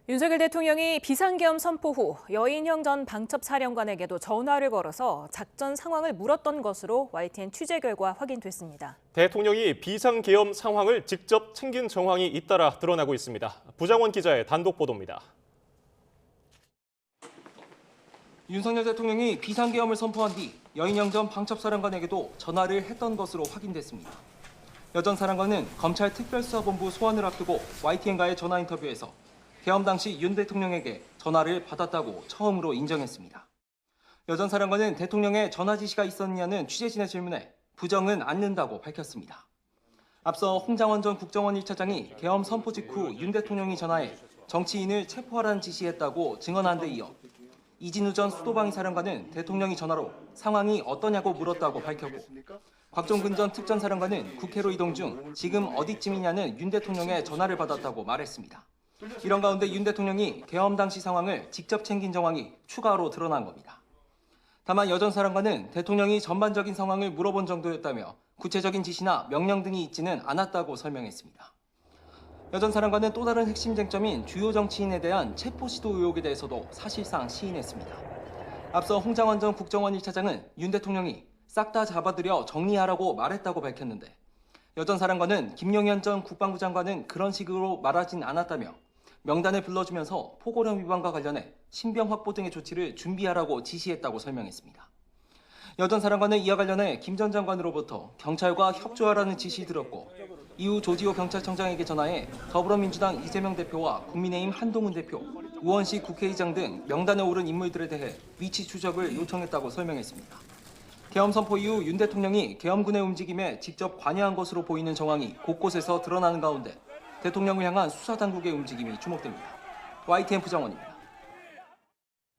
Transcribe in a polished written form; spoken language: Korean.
윤석열 대통령이 비상계엄 선포 후 여인형 전 방첩사령관에게도 전화를 걸어서 작전 상황을 물었던 것으로 YTN 취재 결과 확인됐습니다. 대통령이 비상계엄 상황을 직접 챙긴 정황이 잇따라 드러나고 있습니다. 부장원 기자의 단독 보도입니다. 윤석열 대통령이 비상계엄을 선포한 뒤 여인형 전 방첩사령관에게도 전화를 했던 것으로 확인됐습니다. 여 전 사령관은 검찰 특별수사본부 소환을 앞두고 YTN과의 전화 인터뷰에서 계엄 당시 윤 대통령에게 전화를 받았다고 처음으로 인정했습니다. 여 전 사령관은 대통령의 전화 지시가 있었느냐는 취재진의 질문에 부정은 않는다고 밝혔습니다. 앞서 홍장원 전 국정원 1차장이 계엄 선포 직후 윤 대통령이 전화해 정치인을 체포하라는 지시했다고 증언한 데 이어 이진우 전 수도방위 사령관은 대통령이 전화로 상황이 어떠냐고 물었다고 밝혔고 곽종근 전 특전사령관은 국회로 이동 중 지금 어디쯤이냐는 윤 대통령의 전화를 받았다고 말했습니다. 이런 가운데 윤 대통령이 계엄 당시 상황을 직접 챙긴 정황이 추가로 드러난 겁니다. 다만 여 전 사령관은 대통령이 전반적인 상황을 물어본 정도였다며 구체적인 지시나 명령 등이 있지는 않았다고 설명했습니다. 여 전 사령관은 또 다른 핵심 쟁점인 주요 정치인에 대한 체포 시도 의혹에 대해서도 사실상 시인했습니다. 앞서 홍장원 전 국정원 1차장은 윤 대통령이 싹 다 잡아들여 정리하라고 말했다고 밝혔는데 여 전 사령관은 김용현 전 국방부 장관은 그런 식으로 말하진 않았다며 명단을 불러주면서 포고령 위반과 관련해 신병 확보 등의 조치를 준비하라고 지시했다고 설명했습니다. 여 전 사령관은 이와 관련해 김 전 장관으로부터 경찰과 협조하라는 지시 들었고 이후 조지호 경찰청장에게 전화해 더불어민주당 이재명 대표와 국민의힘 한동훈 대표, 우원식 국회의장 등 명단에 오른 인물들에 대해 위치 추적을 요청했다고 설명했습니다. 계엄 선포 이후 윤 대통령이 계엄군의 움직임에 직접 관여한 것으로 보이는 정황이 곳곳에서 드러나는 가운데 대통령을 향한 수사당국의 움직임이 주목됩니다. YTN 부장원입니다.